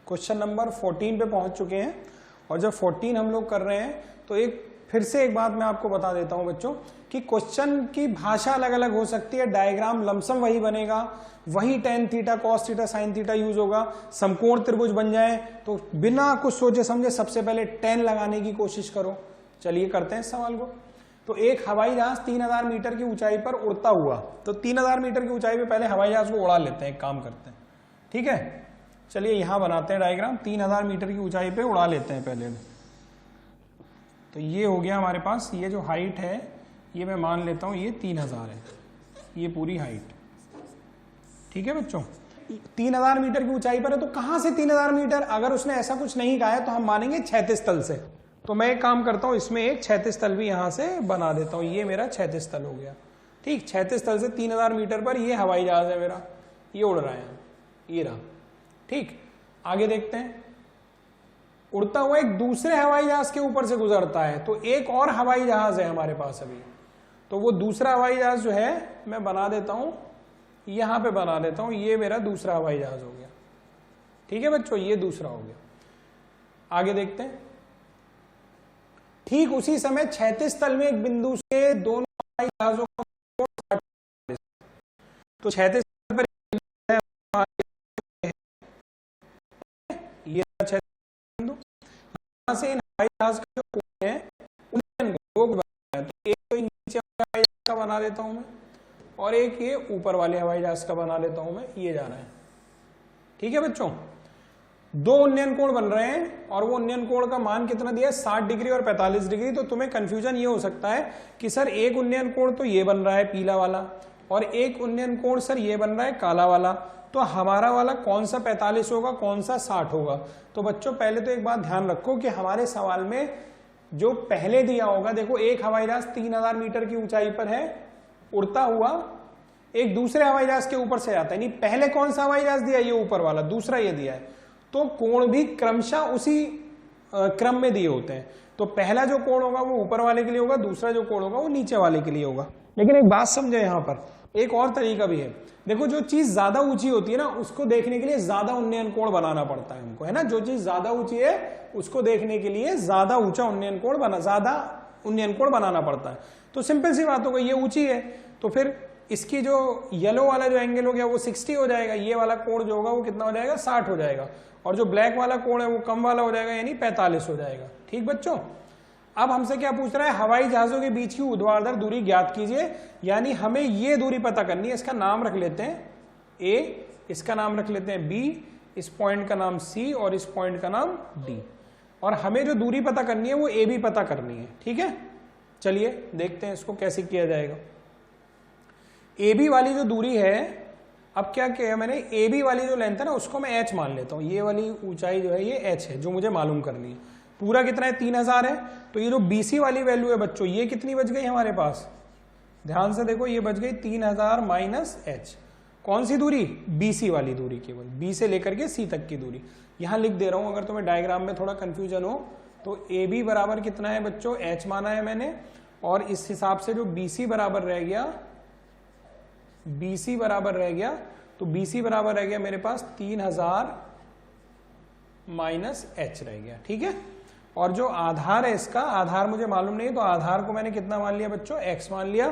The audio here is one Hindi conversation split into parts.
क्वेश्चन नंबर 14 पे पहुंच चुके हैं। और जब 14 हम लोग कर रहे हैं तो फिर से एक बात मैं आपको बता देता हूं बच्चों कि क्वेश्चन की भाषा अलग अलग हो सकती है, डायग्राम लमसम वही बनेगा, वही tan theta cos theta sin theta use होगा। समकोण त्रिभुज बन जाए तो बिना कुछ सोचे समझे सबसे पहले tan लगाने की कोशिश करो। चलिए करते हैं इस सवाल को। तो एक हवाई जहाज 3000 मीटर की ऊंचाई पर उड़ता हुआ, तो 3000 मीटर की ऊंचाई पे पहले हवाई जहाज को उड़ा लेते हैं, एक काम करते हैं, ठीक है। चलिए यहां बनाते हैं डायग्राम, 3000 मीटर की ऊंचाई पे उड़ा लेते हैं पहले। तो ये हो गया हमारे पास, ये जो हाइट है ये मैं मान लेता हूं ये 3000 है, ये पूरी हाइट, ठीक है बच्चों। 3000 मीटर की ऊंचाई पर है, तो कहां से 3000 मीटर? अगर उसने ऐसा कुछ नहीं कहा है तो हम मानेंगे क्षैतिज तल से। तो मैं एक काम करता हूं, इसमें एक क्षैतिज तल भी यहां से बना देता हूं, ये मेरा क्षैतिज तल हो गया, ठीक। क्षैतिज तल से 3000 मीटर पर ये हवाई जहाज है मेरा, ये उड़ रहा है, ये रहा, ठीक। आगे देखते हैं, उड़ता हुआ एक दूसरे हवाई जहाज के ऊपर से गुजरता है, तो एक और हवाई जहाज है हमारे पास अभी। तो वो दूसरा हवाई जहाज जो है मैं बना देता हूं, यहां पे बना देता हूं, ये मेरा दूसरा हवाई जहाज हो गया, ठीक है बच्चों, ये दूसरा हो गया। आगे देखते हैं, ठीक उसी समय क्षैतिज तल में एक बिंदु से दोनों हवाई जहाजों का कोण, तो क्षैतिज तल पर ये बिंदु, यहां से इन हवाई जहाज का जो कोण है उन्हें गोल बनाया, तो एक तो नीचे हवाई जहाज का बना देता हूं मैं, और एक ये ऊपर वाले हवाई जहाज का बना देता हूं मैं, ये जा रहा है, ठीक है बच्चों। दो उन्नयन कोण बन रहे हैं और वो उन्नयन कोण का मान कितना दिया है, 60 डिग्री और 45 डिग्री। तो तुम्हें कंफ्यूजन ये हो सकता है कि सर एक उन्नयन कोण तो ये बन रहा है पीला वाला, और एक उन्नयन कोण सर ये बन रहा है काला वाला, तो हमारा वाला कौन सा 45 होगा, कौन सा 60 होगा? तो बच्चों पहले तो एक बात ध्यान रखो कि हमारे सवाल में जो पहले दिया होगा, देखो एक हवाई जहाज 3000 मीटर की ऊंचाई पर है, उड़ता हुआ एक दूसरे हवाई जहाज के ऊपर से जाता है, नहीं पहले कौन सा हवाई जहाज दिया, ये ऊपर वाला, दूसरा ये दिया है, तो कोण भी क्रमशः उसी क्रम में दिए होते हैं। तो पहला जो कोण होगा वो ऊपर वाले के लिए होगा, दूसरा जो कोण होगा वो नीचे वाले के लिए होगा। लेकिन एक बात समझे, यहां पर एक और तरीका भी है। देखो जो चीज ज्यादा ऊंची होती है ना, उसको देखने के लिए ज्यादा उन्नयन कोण बनाना पड़ता है हमको, है ना। जो चीज ज्यादा ऊंची है उसको देखने के लिए ज्यादा ऊंचा उन्नयन कोण बनाना पड़ता है। तो सिंपल सी बात हो गई, ये ऊंची है तो फिर इसकी जो येलो वाला जो एंगल हो गया वो 60 हो जाएगा, ये वाला कोण जो होगा वो कितना हो जाएगा, 60 हो जाएगा, और जो ब्लैक वाला कोण है वो कम वाला हो जाएगा, यानी 45 हो जाएगा, ठीक बच्चों। अब हमसे क्या पूछ रहा है, हवाई जहाजों के बीच की ऊर्ध्वाधर दूरी ज्ञात कीजिए, यानी हमें ये दूरी पता करनी है। इसका नाम रख लेते हैं ए, इसका नाम रख लेते हैं बी, इस पॉइंट का नाम सी और इस पॉइंट का नाम डी, और हमें जो दूरी पता करनी है वो ए भी पता करनी है, ठीक है। चलिए देखते हैं इसको कैसे किया जाएगा। ए बी वाली जो दूरी है, अब क्या किया मैंने, ए बी वाली जो लेंथ है ना उसको मैं एच मान लेता हूं, ये वाली ऊंचाई जो है ये एच है, जो मुझे मालूम करनी है। पूरा कितना है, 3000 है, तो ये जो बीसी वाली वैल्यू है बच्चों, ये कितनी बच गई हमारे पास, ध्यान से देखो, ये बच गई 3000 माइनस एच। कौन सी दूरी, बीसी वाली दूरी, केवल बी से लेकर के सी तक की दूरी। यहां लिख दे रहा हूं, अगर तुम्हें डायग्राम में थोड़ा कंफ्यूजन हो तो ए बी बराबर कितना है बच्चों, एच माना है मैंने, और इस हिसाब से जो बीसी बराबर रह गया, BC बराबर रह गया, तो BC बराबर रह गया मेरे पास 3000 माइनस एच रह गया, ठीक है। और जो आधार है इसका, आधार मुझे मालूम नहीं, तो आधार को मैंने कितना मान लिया बच्चों, x मान लिया।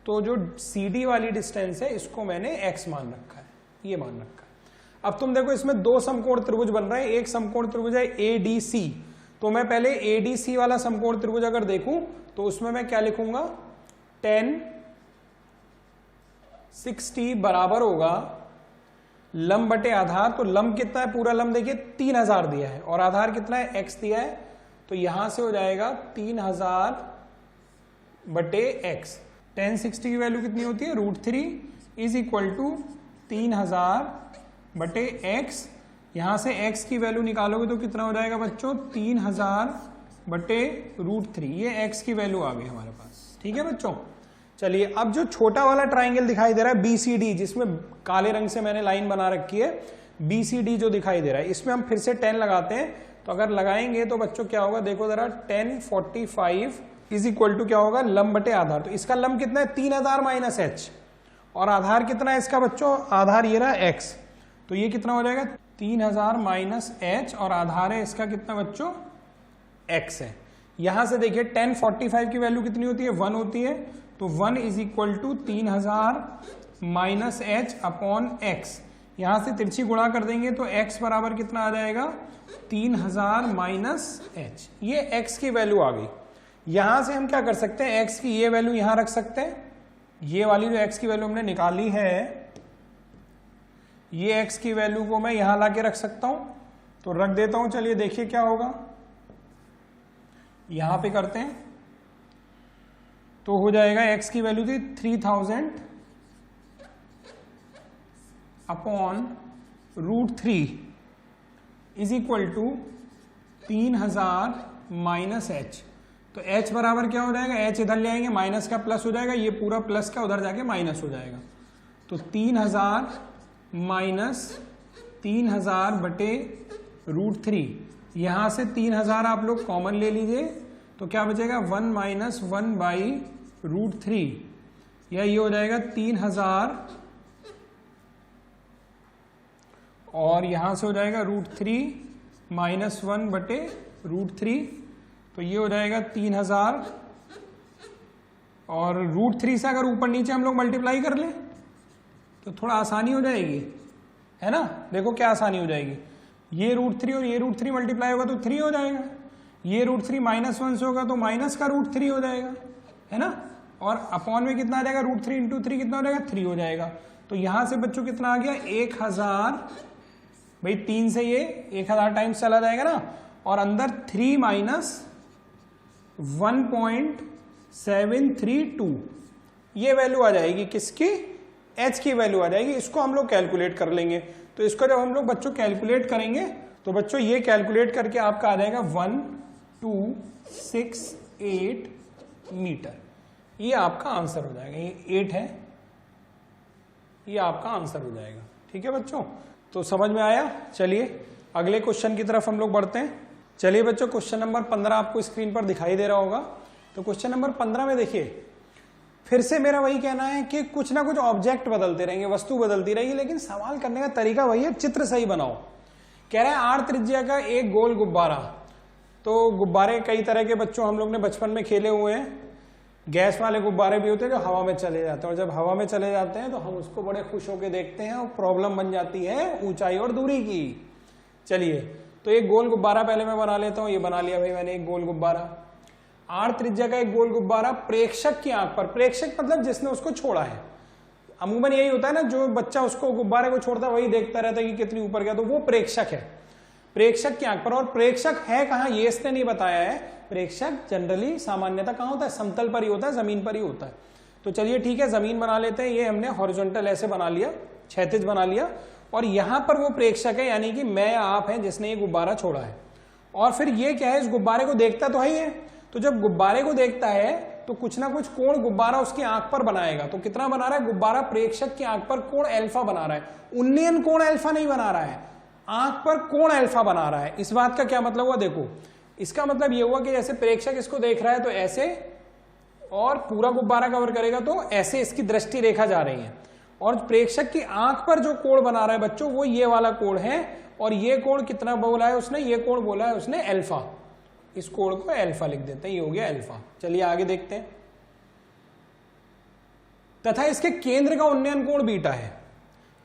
तो जो CD वाली डिस्टेंस है इसको मैंने x मान रखा है, ये मान रखा है। अब तुम देखो इसमें दो समकोण त्रिभुज बन रहे हैं, एक समकोण त्रिभुज है ADC, तो मैं पहले ADC वाला समकोण त्रिभुज अगर देखूं तो उसमें मैं क्या लिखूंगा, 10 60 बराबर होगा लंब बटे आधार। तो लंब कितना है, पूरा लंब देखिए 3000 दिया है, और आधार कितना है, x दिया है, तो यहां से हो जाएगा 3000 बटे x। 1060 की वैल्यू कितनी होती है, √3 इज इक्वल टू 3000 बटे x। यहां से x की वैल्यू निकालोगे तो कितना हो जाएगा बच्चों, 3000 बटे √3, ये x की वैल्यू आ गई हमारे पास, ठीक है बच्चों। चलिए अब जो छोटा वाला ट्राइंगल दिखाई दे रहा है BCD, जिसमें काले रंग से मैंने लाइन बना रखी है, BCD जो दिखाई दे रहा है, इसमें हम फिर से 10 लगाते हैं। तो अगर लगाएंगे तो बच्चों क्या होगा, देखो जरा, 10 45 इज इक्वल टू क्या होगा, लंब बटे आधार। तो इसका लंब कितना है, 3000 माइनस एच, और आधार कितना है इसका बच्चों, आधार ये रहा x, तो ये कितना हो जाएगा 3000 माइनस h और आधार है इसका कितना बच्चों x है। यहां से देखिए 1045 की वैल्यू कितनी होती है 1 होती है, तो 1 is equal to 3000 minus h upon x। यहां से तिरछी गुणा कर देंगे तो x बराबर कितना आ जाएगा 3000 माइनस h। ये x की वैल्यू आ गई। यहां से हम क्या कर सकते हैं x की ये वैल्यू यहां रख सकते हैं, ये वाली जो x की वैल्यू हमने निकाली है ये x की वैल्यू को मैं यहां लाके रख सकता हूं, तो रख देता हूं। चलिए देखिए क्या होगा, यहां पे करते हैं तो हो जाएगा x की वैल्यू थी 3000 upon √3 is equal to 3000 minus h। तो h बराबर क्या हो जाएगा, h इधर ले आएंगे माइनस का प्लस हो जाएगा, ये पूरा प्लस का उधर जाके माइनस हो जाएगा। तो 3000 माइनस 3000 बटे √3, यहां से 3000 आप लोग कॉमन ले लीजिए तो क्या बचेगा 1 माइनस 1 बाई √3, या ये हो जाएगा 3000 और यहां से हो जाएगा √3 माइनस 1 बटे √3, तो ये हो जाएगा 3000 और √3 से अगर ऊपर नीचे हम लोग मल्टीप्लाई कर लें तो थोड़ा आसानी हो जाएगी, है ना। देखो क्या आसानी हो जाएगी, ये √3 और ये √3 मल्टीप्लाई होगा तो 3 हो जाएगा, ये √3 माइनस 1 से होगा तो माइनस का √3 हो जाएगा, है ना। और अपॉन में कितना आ जाएगा √3 इंटू 3 कितना हो जाएगा 3 हो जाएगा। तो यहां से बच्चों कितना आ गया 1000, भाई 3 से ये 1000 टाइम्स चला जाएगा ना, और अंदर 3 माइनस 1.732 ये वैल्यू आ जाएगी किसकी, h की वैल्यू आ जाएगी। इसको हम लोग कैलकुलेट कर लेंगे, तो इसको जब हम लोग बच्चों कैलकुलेट करेंगे तो बच्चों ये कैलकुलेट करके आपका आ जाएगा 1268 मीटर। ये आपका आंसर हो जाएगा, ये 8 है, ये आपका आंसर हो जाएगा। ठीक है बच्चों, तो समझ में आया। चलिए अगले क्वेश्चन की तरफ हम लोग बढ़ते हैं। चलिए बच्चों क्वेश्चन नंबर 15 आपको स्क्रीन पर दिखाई दे रहा होगा। तो क्वेश्चन नंबर 15 में देखिए फिर से मेरा वही कहना है कि कुछ ना कुछ ऑब्जेक्ट बदलते रहेंगे, वस्तु बदलती रहेगी, लेकिन सवाल करने का तरीका वही है, चित्र सही बनाओ। कह रहे हैं आर त्रिज्या का एक गोल गुब्बारा। तो गुब्बारे कई तरह के बच्चों हम लोग ने बचपन में खेले हुए हैं। गैस वाले गुब्बारे भी होते हैं जो हवा में चले जाते हैं, और जब हवा में चले जाते हैं तो हम उसको बड़े खुश होकर देखते हैं और प्रॉब्लम बन जाती है ऊंचाई और दूरी की। चलिए तो एक गोल गुब्बारा पहले मैं बना लेता हूं। ये बना लिया भाई मैंने एक गोल गुब्बारा, आर त्रिज्या का एक गोल गुब्बारा प्रेक्षक की आंख पर, प्रेक्षक मतलब जिसने उसको छोड़ा है। अमूमन यही होता है ना, जो बच्चा उसको गुब्बारे को छोड़ता है वही देखता रहता है कि कितनी ऊपर गया, तो वो प्रेक्षक है, प्रेक्षक की आंख पर। और प्रेक्षक है कहां ये इसने नहीं बताया है। प्रेक्षक जनरली सामान्यतः कहां होता है, समतल पर ही होता है, जमीन पर ही होता है। तो चलिए ठीक है, जमीन बना लेते हैं। ये हमने हॉरिजॉन्टल ऐसे बना लिया, क्षैतिज बना लिया, और यहां पर वो प्रेक्षक है, यानी कि मैं आप है जिसने ये गुब्बारा छोड़ा है। और फिर ये क्या है, इस गुब्बारे को देखता तो ही है, तो जब गुब्बारे को देखता है तो कुछ ना कुछ कोण गुब्बारा उसकी आंख पर बनाएगा। तो कितना बना रहा है गुब्बारा, प्रेक्षक की आंख पर कोण अल्फा बना रहा है, उन्नयन कोण अल्फा नहीं बना रहा है, आंख पर कोण अल्फा बना रहा है। इस बात का क्या मतलब हुआ, देखो इसका मतलब ये हुआ कि जैसे प्रेक्षक इसको देख रहा है तो ऐसे, और पूरा गुब्बारा कवर करेगा तो ऐसे इसकी दृष्टि रेखा जा रही है, और प्रेक्षक की आंख पर जो कोण बना रहा है बच्चों वो ये वाला कोण है। और ये कोण कितना बोला है उसने, ये कोण बोला है उसने अल्फा, इस कोण को अल्फा लिख देते हैं, ये हो गया अल्फा। चलिए आगे देखते हैं। तथा इसके केंद्र का उन्नयन कोण बीटा है।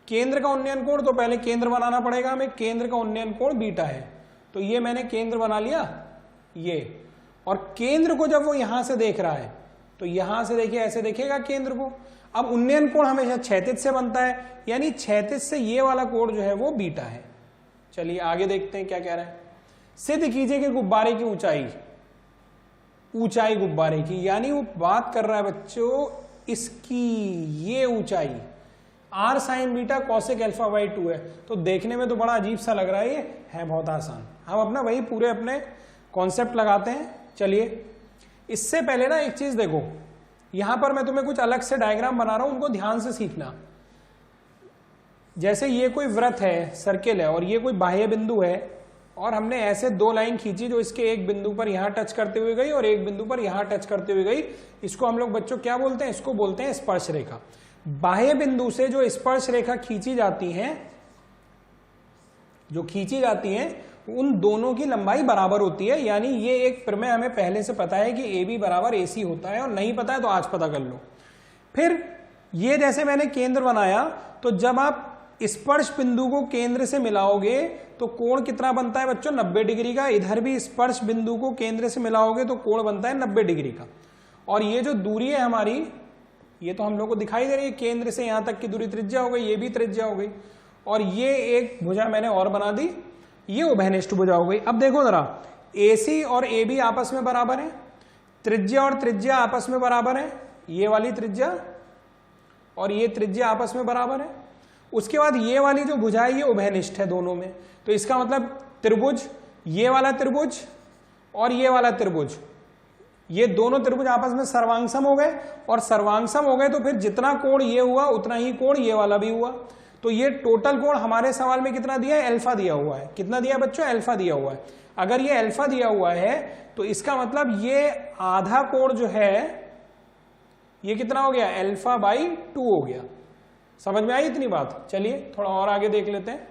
केंद्र का उन्नयन कोण, तो पहले केंद्र बनाना पड़ेगा हमें, केंद्र का उन्नयन कोण बीटा है। तो ये मैंने केंद्र बना लिया ये, और केंद्र को जब वो यहां से देख रहा है तो यहां से देखिए ऐसे देखेगा केंद्र को। अब उन्नयन कोण हमेशा क्षैतिज से बनता है, यानी क्षैतिज से ये वाला कोण जो है वो बीटा है। चलिए आगे देखते हैं क्या कह रहा है। सिद्ध कीजिए कि गुब्बारे की ऊंचाई, ऊंचाई गुब्बारे की, यानी वो बात कर रहा है बच्चों इसकी ये ऊंचाई R sine beta cosec alpha by 2 है। तो देखने में तो बड़ा अजीब सा लग रहा है, ये है बहुत आसान। हम अपना वही पूरे अपने कॉन्सेप्ट लगाते हैं। चलिए इससे पहले ना एक चीज देखो, यहां पर मैं तुम्हें कुछ अलग से डायग्राम बना रहा हूं, उनको ध्यान से सीखना। जैसे ये कोई वृत्त है, सर्किल है, और ये कोई बाह्य बिंदु है, और हमने ऐसे दो लाइन खींची जो इसके एक बिंदु पर यहां टच करते हुए गई और एक बिंदु पर यहां टच करते हुए गई। इसको हम लोग बच्चों क्या बोलते हैं, इसको बोलते हैं स्पर्श रेखा। बाह्य बिंदु से जो स्पर्श रेखा खींची जाती है जो खींची जाती हैं उन दोनों की लंबाई बराबर होती है। यानी ये एक प्रमेय हमें पहले से पता है कि ए बी बराबर ए सी होता है, और नहीं पता है तो आज पता कर लो। फिर ये जैसे मैंने केंद्र बनाया, तो जब आप स्पर्श बिंदु को केंद्र से मिलाओगे तो कोण कितना बनता है बच्चों, 90 डिग्री का। इधर भी स्पर्श बिंदु को केंद्र से मिलाओगे तो कोण बनता है 90 डिग्री का। और ये जो दूरी है हमारी, ये तो हम लोग को दिखाई दे रही है, केंद्र से यहां तक की दूरी त्रिज्या हो गई, ये भी त्रिज्या हो गई। और ये एक भुजा मैंने और बना दी, ये उभयनिष्ठ भुजा हो गई। अब देखो जरा, AC और AB आपस में बराबर है, त्रिज्या और त्रिज्या आपस में बराबर है, ये वाली त्रिज्या और ये त्रिज्या आपस में बराबर है। उसके बाद ये वाली जो भुजा है ये उभयनिष्ठ है दोनों में, तो इसका मतलब त्रिभुज, ये वाला त्रिभुज और ये वाला त्रिभुज, ये दोनों त्रिभुज आपस में सर्वांगसम हो गए। और सर्वांगसम हो गए तो फिर जितना कोण ये हुआ उतना ही कोण ये वाला भी हुआ। तो ये टोटल कोण हमारे सवाल में कितना दिया है, अल्फा दिया हुआ है। कितना दिया बच्चों, अल्फा दिया हुआ है। अगर ये अल्फा दिया हुआ है तो इसका मतलब ये आधा कोण जो है ये कितना हो गया, अल्फा/2 हो गया। समझ में आई इतनी बात? चलिए थोड़ा और आगे देख लेते हैं।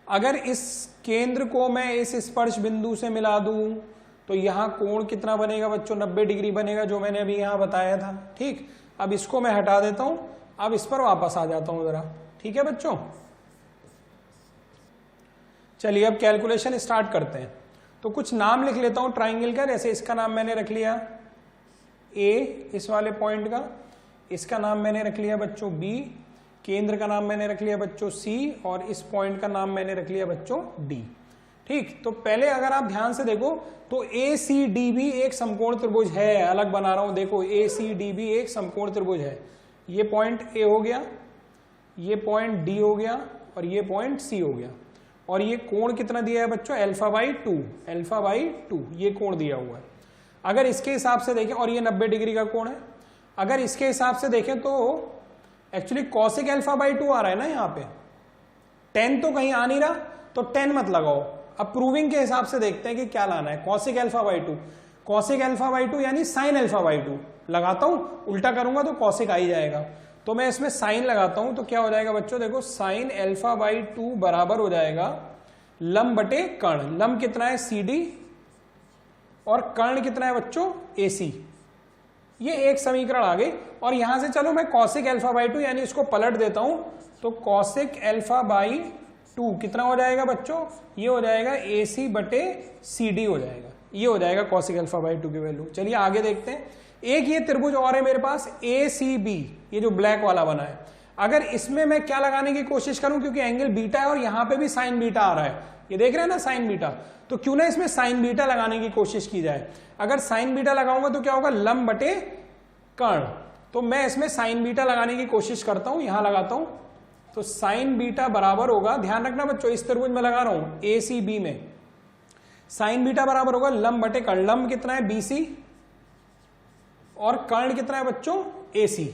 अगर इस केंद्र को मैं इस स्पर्श बिंदु से मिला दूं तो यहां कोण कितना बनेगा बच्चों, 90 डिग्री बनेगा, जो मैंने अभी यहां बताया था। ठीक, अब इसको मैं हटा देता हूं, अब इस पर वापस आ जाता हूं जरा। ठीक है बच्चों, चलिए अब कैलकुलेशन स्टार्ट करते हैं। तो कुछ नाम लिख लेता हूं ट्राइंगल का। जैसे इसका नाम मैंने रख लिया ए, इस वाले पॉइंट का, इसका नाम मैंने रख लिया बच्चों बी, केंद्र का नाम मैंने रख लिया बच्चों सी, और इस पॉइंट का नाम मैंने रख लिया बच्चों डी। ठीक, तो पहले अगर आप ध्यान से देखो तो ACD भी एक समकोण त्रिभुज है। अलग बना रहा हूं, देखो ACD भी एक समकोण त्रिभुज है। ये पॉइंट A हो गया, ये पॉइंट D हो गया, और ये पॉइंट C हो गया। और ये कोण कितना दिया है बच्चों, अल्फा/2, अल्फा/2 ये कोण दिया हुआ है। अगर इसके हिसाब से देखें, और ये 90 डिग्री का कोण है, अगर इसके हिसाब से देखें तो एक्चुअली कॉसिक अल्फा/2 आ रहा है ना यहाँ पे, tan तो कहीं आ नहीं रहा, तो tan मत लगाओ। अब प्रूविंग के हिसाब से देखते हैं कि क्या लाना है। कॉसिक अल्फा/2, कॉसिक अल्फा/2 यानी साइन अल्फा/2 लगाता हूं, उल्टा करूंगा तो कॉसिक आ ही जाएगा। तो मैं इसमें साइन लगाता हूं, तो क्या हो जाएगा बच्चों, देखो साइन अल्फा/2 बराबर हो जाएगा लंब बटे कर्ण। लंब कितना है CD, और कर्ण कितना है बच्चों AC। ये एक समीकरण आ गई। और यहां से चलो मैं कॉसिक अल्फा/2 यानी इसको पलट देता हूं, तो कॉसिक अल्फा/2 कितना हो जाएगा बच्चों, ये हो जाएगा AC बटे CD हो जाएगा। ये हो जाएगा कॉसिक अल्फा/2 की वैल्यू। चलिए आगे देखते हैं। एक ये त्रिभुज और है मेरे पास ACB, ये जो ब्लैक वाला बना है। अगर इसमें मैं क्या लगाने की कोशिश करूं, क्योंकि एंगल बीटा है और यहां पे भी साइन बीटा आ रहा है, ये देख रहे हैं ना साइन बीटा, तो क्यों ना इसमें साइन बीटा लगाने की कोशिश की जाए। अगर साइन बीटा लगाऊंगा तो क्या होगा, लंब बटे कर्ण। तो मैं इसमें साइन बीटा लगाने की कोशिश करता हूं, यहां लगाता हूं, तो साइन बीटा बराबर होगा, ध्यान रखना बच्चों इस त्रिभुज में लगा रहा हूं ACB में, साइन बीटा बराबर होगा लंब बटे कर्ण। लंब कितना है BC, और कर्ण कितना है बच्चों AC,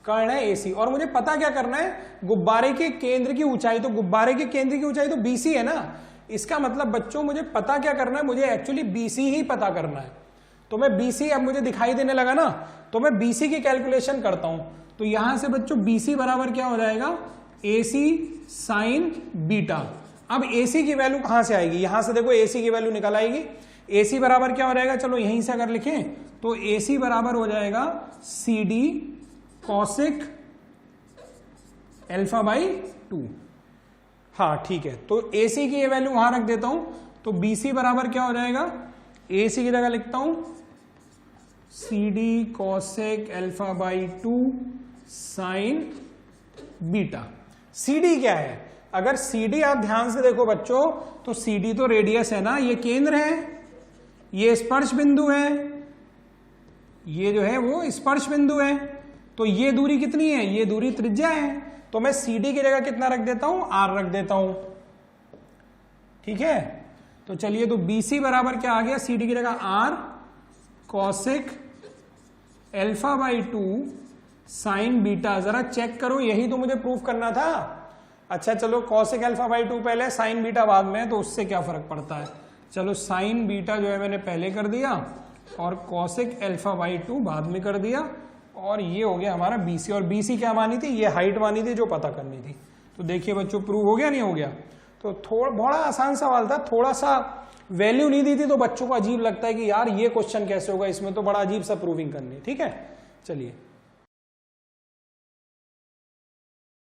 कर्ण है AC। और मुझे पता क्या करना है, गुब्बारे के केंद्र की ऊंचाई, तो गुब्बारे के केंद्र की ऊंचाई तो BC है ना। इसका मतलब बच्चों मुझे पता क्या करना है, मुझे एक्चुअली BC ही पता करना है। तो मैं BC, अब मुझे दिखाई देने लगा ना, तो मैं BC की कैलकुलेशन करता हूं। तो यहां से बच्चों BC बराबर क्या हो जाएगा, AC साइन बीटा। अब AC की वैल्यू कहां से आएगी, यहां से देखो AC की वैल्यू निकल आएगी। AC बराबर क्या हो जाएगा, चलो यहीं से अगर लिखें तो AC बराबर हो जाएगा CD कॉसिक अल्फा/2। हाँ ठीक है, तो AC की ये वैल्यू वहां रख देता हूं, तो BC बराबर क्या हो जाएगा, AC की जगह लिखता हूं CD cosec alpha sine beta. CD क्या है, अगर CD आप ध्यान से देखो बच्चों, तो CD तो रेडियस है ना, ये केंद्र है, ये स्पर्श बिंदु है, ये जो है वो स्पर्श बिंदु है। तो ये दूरी कितनी है, ये दूरी त्रिज्या है। तो मैं CD की जगह कितना रख देता हूं, R रख देता हूं। ठीक है, तो चलिए, तो BC बराबर क्या आ गया, CD की जगह R cosec alpha sine beta. जरा चेक करो, यही तो मुझे प्रूफ करना था। अच्छा चलो, कॉसेक अल्फा/2 पहले, साइन बीटा बाद में, तो उससे क्या फर्क पड़ता है। चलो साइन बीटा जो है मैंने पहले कर दिया, और कॉसेक अल्फा/2 बाद में कर दिया, और ये हो गया हमारा BC। और BC क्या मानी थी, ये हाइट मानी थी जो पता करनी थी। तो देखिए बच्चों, प्रूव हो गया नहीं हो गया। तो थोड़ा बड़ा आसान सवाल था, थोड़ा सा वैल्यू नहीं दी थी तो बच्चों को अजीब लगता है कि यार ये क्वेश्चन कैसे होगा, इसमें तो बड़ा अजीब सा प्रूविंग करनी है। ठीक है, चलिए